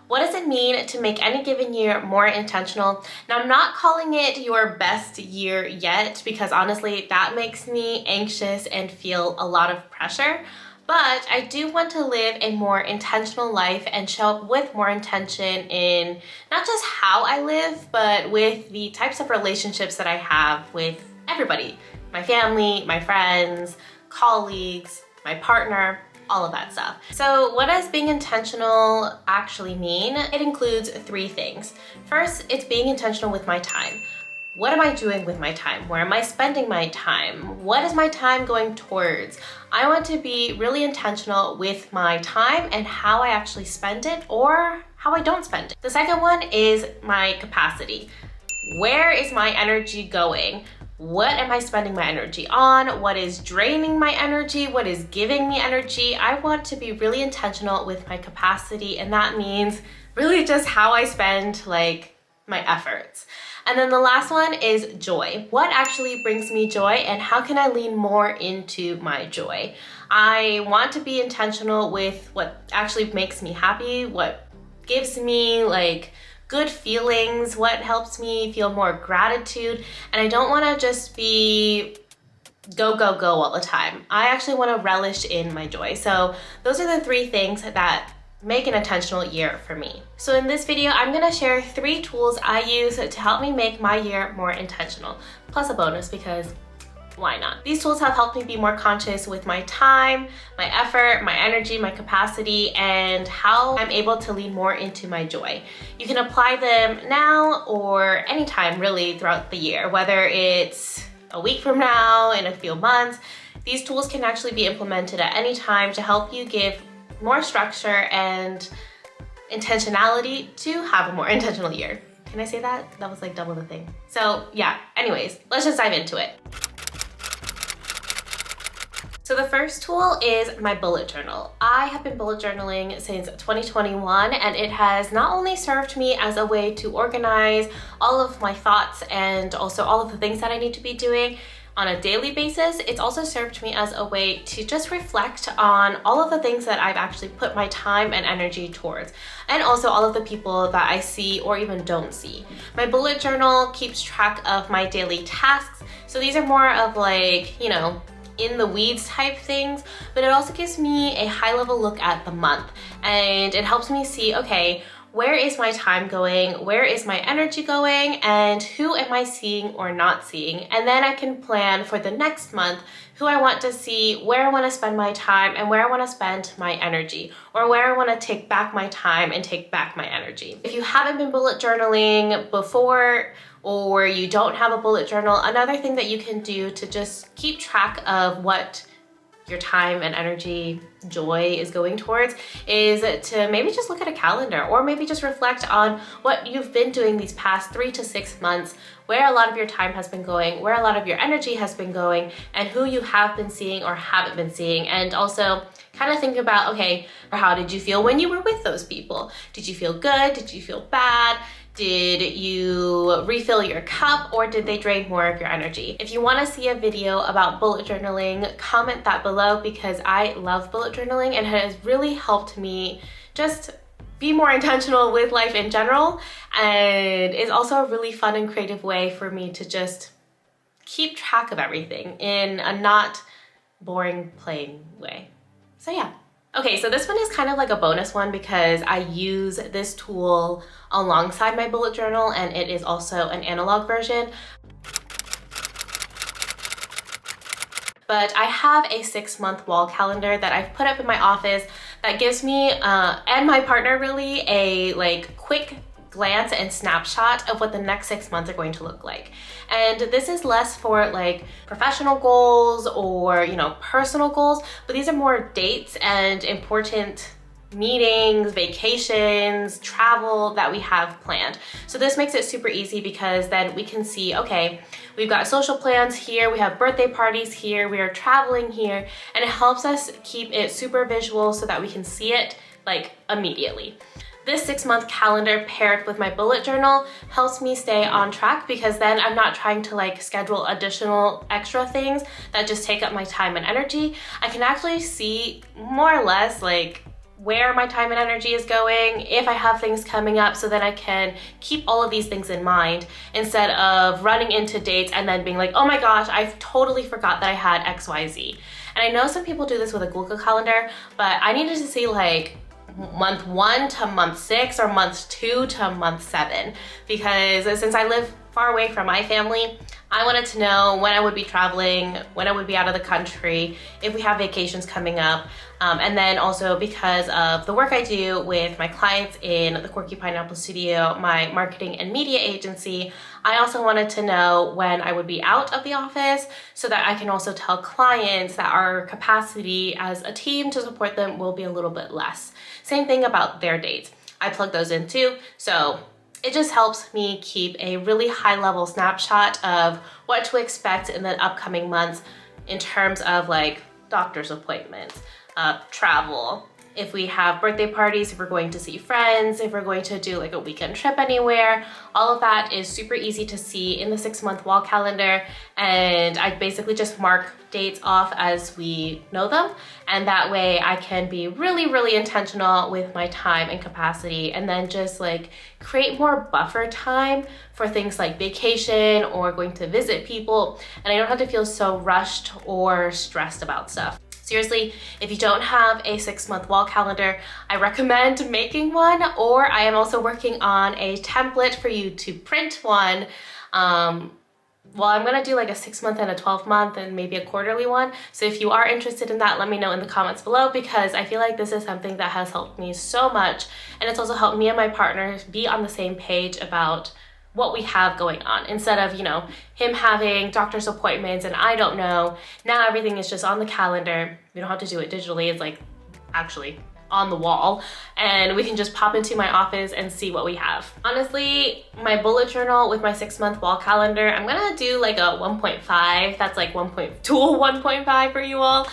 What does it mean to make any given year more intentional? Now, I'm not calling it your best year yet because honestly, that makes me anxious and feel a lot of pressure. But I do want to live a more intentional life and show up with more intention in not just how I live, but with the types of relationships that I have with everybody. My family, my friends, colleagues, my partner, all of that stuff. So what does being intentional actually mean? It includes 3 things. First, it's being intentional with my time. What am I doing with my time? Where am I spending my time? What is my time going towards? I want to be really intentional with my time and how I actually spend it or how I don't spend it. The second one is my capacity. Where is my energy going? What am I spending my energy on? What is draining my energy? What is giving me energy? I want to be really intentional with my capacity, and that means really just how I spend my efforts. And then the last one is joy. What actually brings me joy and how can I lean more into my joy? I want to be intentional with what actually makes me happy, what gives me good feelings, what helps me feel more gratitude, and I don't want to just be go, go, go all the time. I actually want to relish in my joy. So those are the 3 things that make an intentional year for me. So in this video, I'm going to share 3 tools I use to help me make my year more intentional, plus a bonus because why not? These tools have helped me be more conscious with my time, my effort, my energy, my capacity, and how I'm able to lean more into my joy. You can apply them now or anytime really throughout the year, whether it's a week from now, in a few months. These tools can actually be implemented at any time to help you give more structure and intentionality to have a more intentional year. Can I say that? That was double the thing. So yeah, anyways, let's just dive into it. So the first tool is my bullet journal. I have been bullet journaling since 2021, and it has not only served me as a way to organize all of my thoughts and also all of the things that I need to be doing on a daily basis, it's also served me as a way to just reflect on all of the things that I've actually put my time and energy towards, and also all of the people that I see or even don't see. My bullet journal keeps track of my daily tasks, so these are more of in the weeds type things, but it also gives me a high level look at the month, and it helps me see, okay, where is my time going? Where is my energy going? And who am I seeing or not seeing? And then I can plan for the next month who I want to see, where I want to spend my time, and where I want to spend my energy, or where I want to take back my time and take back my energy. If you haven't been bullet journaling before, or you don't have a bullet journal, another thing that you can do to just keep track of what your time and energy, joy is going towards is to maybe just look at a calendar, or maybe just reflect on what you've been doing these past 3 to 6 months, where a lot of your time has been going, where a lot of your energy has been going, and who you have been seeing or haven't been seeing. And also kind of think about, okay, how did you feel when you were with those people? Did you feel good? Did you feel bad? Did you refill your cup, or did they drain more of your energy? If you want to see a video about bullet journaling, comment that below because I love bullet journaling and it has really helped me just be more intentional with life in general, and is also a really fun and creative way for me to just keep track of everything in a not boring, plain way. So yeah. Okay, so this one is kind of like a bonus one because I use this tool alongside my bullet journal, and it is also an analog version. But I have a 6-month wall calendar that I've put up in my office that gives me and my partner really a quick glance and snapshot of what the next 6 months are going to look like. And this is less for professional goals or personal goals, but these are more dates and important meetings, vacations, travel that we have planned. So this makes it super easy because then we can see, okay, we've got social plans here, we have birthday parties here, we are traveling here, and it helps us keep it super visual so that we can see it immediately. This 6-month calendar paired with my bullet journal helps me stay on track because then I'm not trying to schedule additional extra things that just take up my time and energy. I can actually see more or less where my time and energy is going, if I have things coming up, so that I can keep all of these things in mind instead of running into dates and then being like, oh my gosh, I totally forgot that I had XYZ. And I know some people do this with a Google Calendar, but I needed to see like month 1 to month 6 or month 2 to month 7, because since I live far away from my family, I wanted to know when I would be traveling, when I would be out of the country, if we have vacations coming up. And then also because of the work I do with my clients in the Quirky Pineapple Studio, my marketing and media agency, I also wanted to know when I would be out of the office so that I can also tell clients that our capacity as a team to support them will be a little bit less. Same thing about their dates. I plug those in too. So it just helps me keep a really high level snapshot of what to expect in the upcoming months in terms of like doctor's appointments, travel, if we have birthday parties, if we're going to see friends, if we're going to do like a weekend trip anywhere. All of that is super easy to see in the 6-month wall calendar, and I basically just mark dates off as we know them, and that way I can be really intentional with my time and capacity, and then just like create more buffer time for things like vacation or going to visit people, and I don't have to feel so rushed or stressed about stuff. Seriously, if you don't have a 6-month wall calendar, I recommend making one, or I am also working on a template for you to print one. Well, I'm gonna do like a 6-month and a 12-month and maybe a quarterly one. So if you are interested in that, let me know in the comments below, because I feel like this is something that has helped me so much. And it's also helped me and my partner be on the same page about what we have going on, instead of, you know, him having doctor's appointments and I don't know. Now everything is just on the calendar. We don't have to do it digitally. It's like actually on the wall, and we can just pop into my office and see what we have. Honestly, my bullet journal with my 6-month wall calendar, I'm gonna do like a 1.5. That's like 1.5 for you all.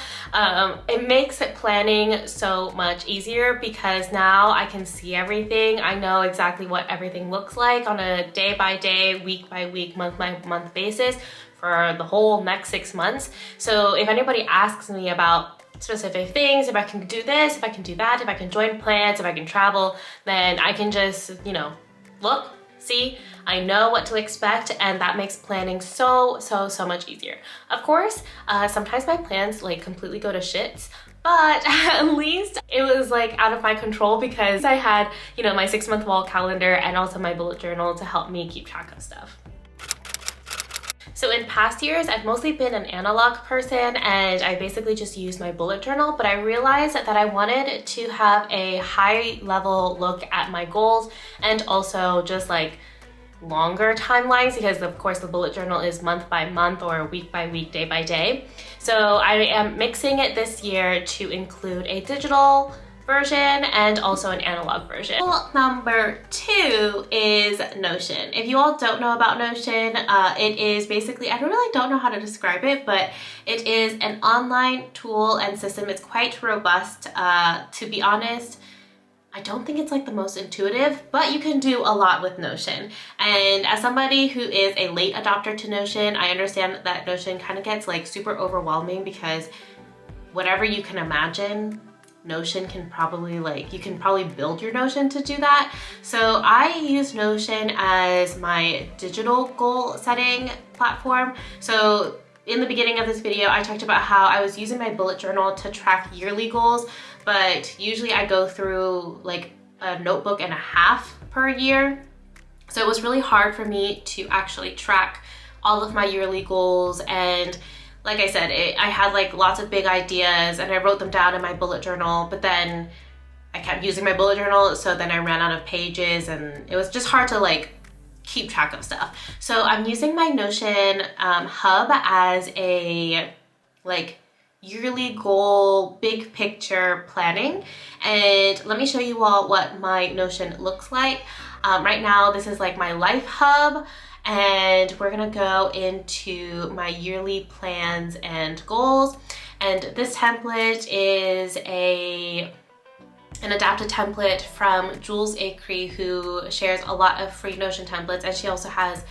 It makes planning so much easier because now I can see everything. I know exactly what everything looks like on a day by day, week by week, month by month basis for the whole next 6 months. So if anybody asks me about specific things, if I can do this, if I can do that, if I can join plans, if I can travel, then I can just, you know, look, see, I know what to expect, and that makes planning so much easier. Of course, sometimes my plans like completely go to shits, but at least it was like out of my control because I had, you know, my 6-month wall calendar and also my bullet journal to help me keep track of stuff. So in past years, I've mostly been an analog person, and I basically just used my bullet journal, but I realized that I wanted to have a high level look at my goals and also just like longer timelines, because of course the bullet journal is month by month or week by week, day by day. So I am mixing it this year to include a digital version and also an analog version. Number 2 is Notion. If you all don't know about Notion, it is basically, I really don't know how to describe it, but it is an online tool and system. It's quite robust. To be honest, I don't think it's like the most intuitive, but you can do a lot with Notion. And as somebody who is a late adopter to Notion, I understand that Notion kind of gets like super overwhelming, because whatever you can imagine, Notion can probably you can probably build your Notion to do that. So I use Notion as my digital goal setting platform. So in the beginning of this video, I talked about how I was using my bullet journal to track yearly goals, but usually I go through like a notebook and a half per year. So it was really hard for me to actually track all of my yearly goals, and like I said, I had like lots of big ideas and I wrote them down in my bullet journal, but then I kept using my bullet journal, so then I ran out of pages and it was just hard to like keep track of stuff. So I'm using my Notion hub as a like yearly goal, big picture planning. And let me show you all what my Notion looks like. Right now, this is like my life hub, and we're gonna go into my yearly plans and goals. And this template is an adapted template from Jules Acree, who shares a lot of free Notion templates, and she also has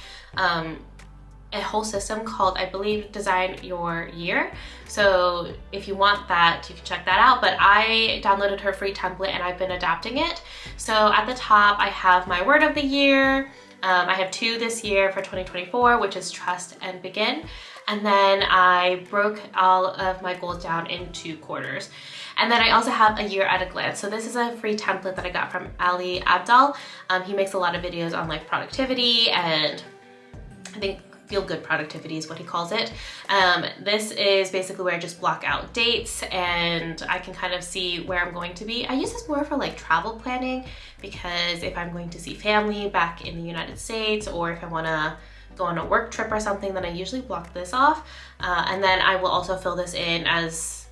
a whole system called, I believe, Design Your Year. So if you want that, you can check that out. But I downloaded her free template and I've been adapting it. So at the top, I have my word of the year. I have 2 this year for 2024, which is trust and begin. And then I broke all of my goals down into quarters. And then I also have a year at a glance. So this is a free template that I got from Ali Abdal. He makes a lot of videos on like productivity, and I think feel good productivity is what he calls it. This is basically where I just block out dates and I can kind of see where I'm going to be. I use this more for like travel planning, because if I'm going to see family back in the United States, or if I want to go on a work trip or something, then I usually block this off. And then I will also fill this in as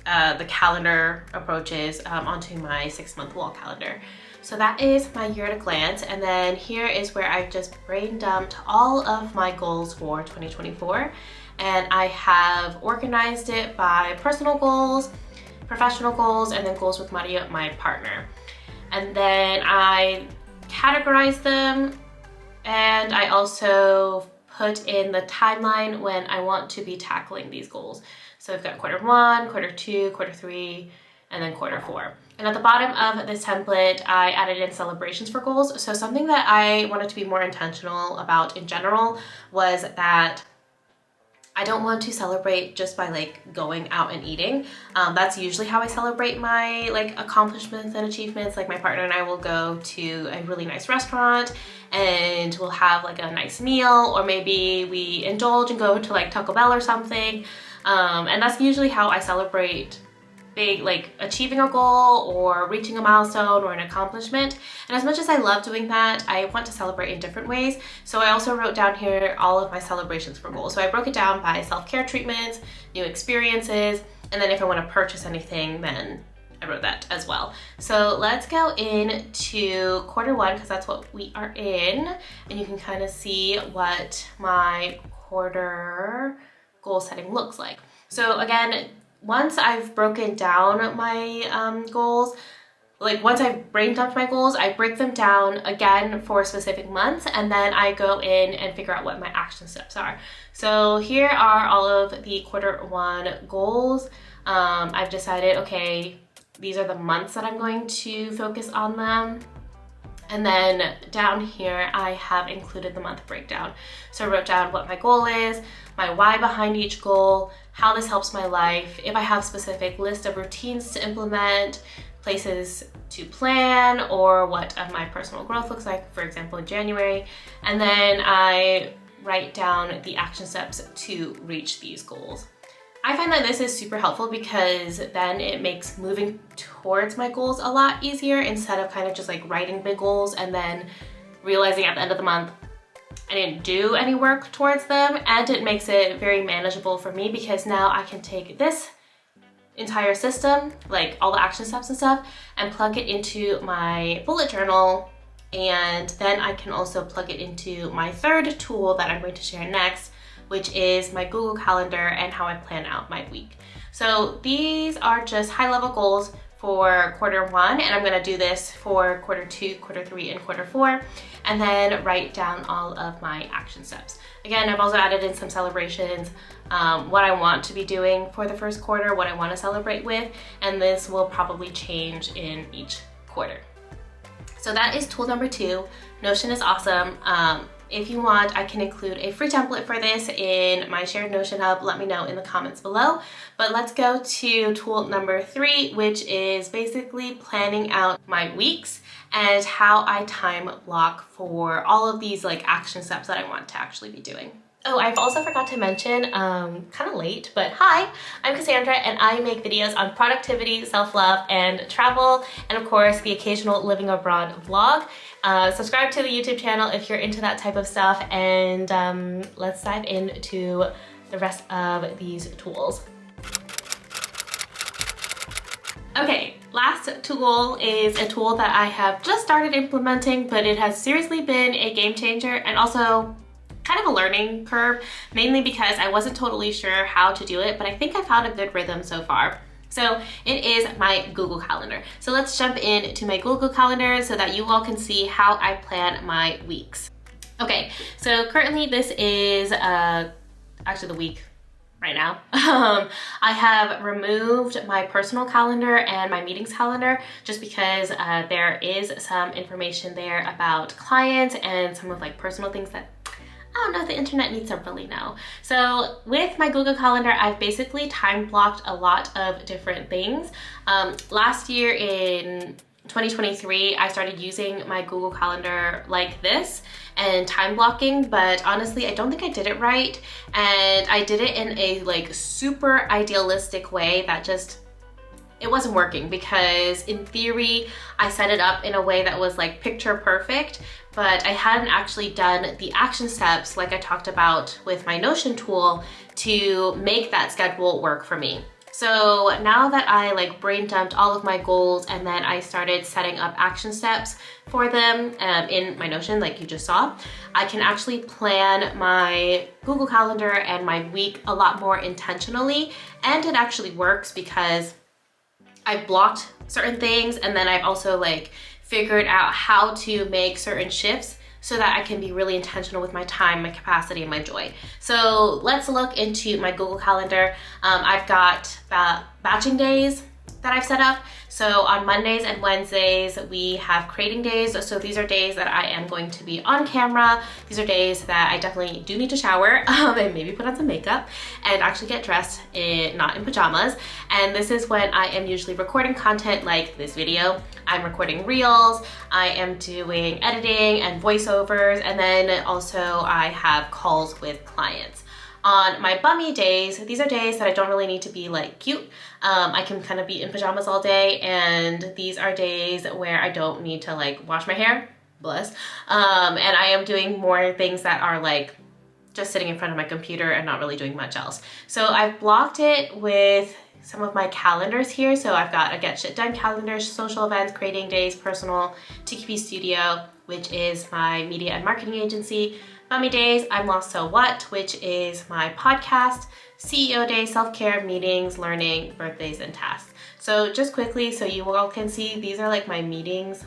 the calendar approaches onto my 6-month wall calendar. So that is my year at a glance. And then here is where I've just brain dumped all of my goals for 2024. And I have organized it by personal goals, professional goals, and then goals with Maria, my partner. And then I categorize them, and I also put in the timeline when I want to be tackling these goals. So I've got quarter 1, quarter 2, quarter 3, and then quarter 4. And at the bottom of this template, I added in celebrations for goals. So something that I wanted to be more intentional about in general was that I don't want to celebrate just by like going out and eating. That's usually how I celebrate my like accomplishments and achievements. Like my partner and I will go to a really nice restaurant and we'll have like a nice meal, or maybe we indulge and go to like Taco Bell or something. And that's usually how I celebrate big, like achieving a goal or reaching a milestone or an accomplishment. And as much as I love doing that, I want to celebrate in different ways. So I also wrote down here all of my celebrations for goals. So I broke it down by self-care treatments, new experiences, and then if I want to purchase anything, then I wrote that as well. So let's go into quarter 1, because that's what we are in. And you can kind of see what my quarter goal setting looks like. So again, once I've broken down my goals, like once I've brain dumped my goals, I break them down again for specific months, and then I go in and figure out what my action steps are. So here are all of the quarter 1 goals. I've decided, okay, these are the months that I'm going to focus on them. And then down here, I have included the month breakdown. So I wrote down what my goal is, my why behind each goal, how this helps my life, if I have specific list of routines to implement, places to plan, or what my personal growth looks like, for example, in January. And then I write down the action steps to reach these goals. I find that this is super helpful because then it makes moving towards my goals a lot easier, instead of kind of just like writing big goals and then realizing at the end of the month I didn't do any work towards them. And it makes it very manageable for me, because now I can take this entire system, like all the action steps and stuff, and plug it into my bullet journal. And then I can also plug it into my third tool that I'm going to share next, which is my Google Calendar and how I plan out my week. So these are just high-level goals for quarter 1, and I'm gonna do this for quarter 2, quarter 3, and quarter 4, and then write down all of my action steps. Again, I've also added in some celebrations, what I want to be doing for the first quarter, what I want to celebrate with, and this will probably change in each quarter. So that is tool number 2. Notion is awesome. If you want, I can include a free template for this in my shared Notion hub. Let me know in the comments below. But let's go to tool number 3, which is basically planning out my weeks and how I time block for all of these like action steps that I want to actually be doing. Oh, I've also forgot to mention, kind of late, but hi, I'm Cassandra and I make videos on productivity, self-love, and travel, and of course the occasional living abroad vlog. Subscribe to the YouTube channel if you're into that type of stuff, and let's dive into the rest of these tools. Okay, last tool is a tool that I have just started implementing, but it has seriously been a game changer and also kind of a learning curve, mainly because I wasn't totally sure how to do it, but I think I found a good rhythm so far. So it is my Google Calendar. So let's jump into my Google Calendar so that you all can see how I plan my weeks. Okay, so currently this is actually the week right now. I have removed my personal calendar and my meetings calendar just because there is some information there about clients and some of like personal things that I don't know if the internet needs to really know. So with my Google Calendar, I've basically time blocked a lot of different things. Last year in 2023, I started using my Google Calendar like this and time blocking, but honestly, I don't think I did it right. And I did it in a like super idealistic way that just, it wasn't working because in theory, I set it up in a way that was like picture perfect, but I hadn't actually done the action steps like I talked about with my Notion tool to make that schedule work for me. So now that I like brain dumped all of my goals and then I started setting up action steps for them in my Notion like you just saw, I can actually plan my Google Calendar and my week a lot more intentionally, and it actually works because I've blocked certain things and then I've also like figured out how to make certain shifts so that I can be really intentional with my time, my capacity, and my joy. So let's look into my Google Calendar. I've got batching days that I've set up. So on Mondays and Wednesdays, we have creating days. So these are days that I am going to be on camera. These are days that I definitely do need to shower and maybe put on some makeup and actually get dressed not in pajamas. And this is when I am usually recording content like this video. I'm recording reels, I am doing editing and voiceovers, and then also I have calls with clients. On my bummy days, these are days that I don't really need to be like cute. I can kind of be in pajamas all day, and these are days where I don't need to like wash my hair, bless. And I am doing more things that are like just sitting in front of my computer and not really doing much else. So I've blocked it with some of my calendars here. So I've got a Get Shit Done calendar, social events, creating days, personal, TQP Studio, which is my media and marketing agency. Bummy days, I'm Lost So What, which is my podcast, CEO day, self-care, meetings, learning, birthdays, and tasks. So just quickly, so you all can see, these are like my meetings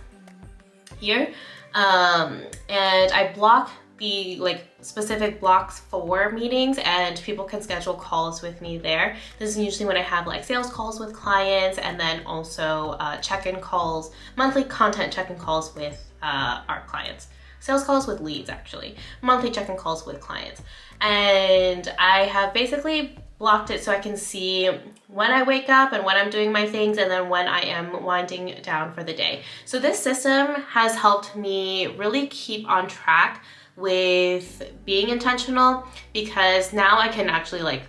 here. And I block the like specific blocks for meetings, and people can schedule calls with me there. This is usually when I have like sales calls with clients, and then also check-in calls, monthly content check-in calls with our clients. Sales calls with leads, actually. Monthly check-in calls with clients. And I have basically blocked it so I can see when I wake up and when I'm doing my things, and then when I am winding down for the day. So this system has helped me really keep on track with being intentional, because now I can actually like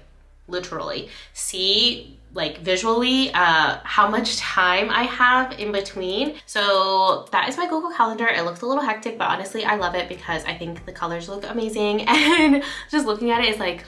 literally see like visually how much time I have in between. So that is my Google Calendar. It looks a little hectic, but honestly I love it because I think the colors look amazing, and just looking at it is like,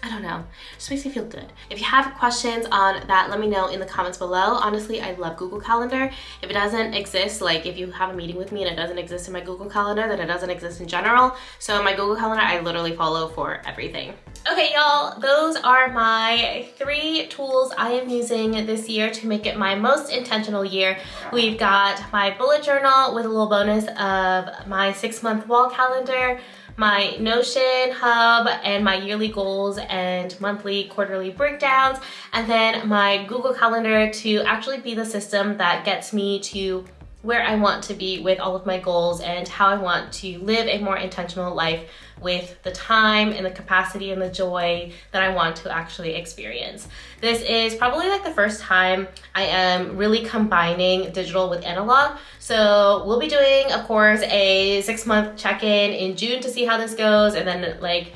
I don't know, just makes me feel good. If you have questions on that, let me know in the comments below. Honestly, I love Google Calendar. If it doesn't exist, like if you have a meeting with me and it doesn't exist in my Google Calendar, then it doesn't exist in general. So my Google Calendar, I literally follow for everything. Okay, y'all, those are my 3 tools I am using this year to make it my most intentional year. We've got my bullet journal with a little bonus of my 6-month wall calendar, my Notion hub, and my yearly goals and monthly, quarterly breakdowns, and then my Google Calendar to actually be the system that gets me to where I want to be with all of my goals and how I want to live a more intentional life with the time and the capacity and the joy that I want to actually experience. This is probably like the first time I am really combining digital with analog. So we'll be doing, of course, a 6-month check-in in June to see how this goes, and then like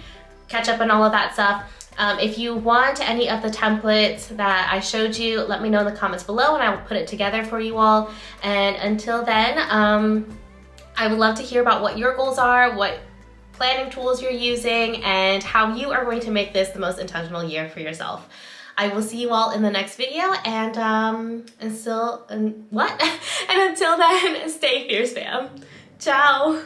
catch up on all of that stuff. If you want any of the templates that I showed you, let me know in the comments below and I will put it together for you all. And until then, I would love to hear about what your goals are, what planning tools you're using, and how you are going to make this the most intentional year for yourself. I will see you all in the next video, and until then, stay fierce, fam. Ciao.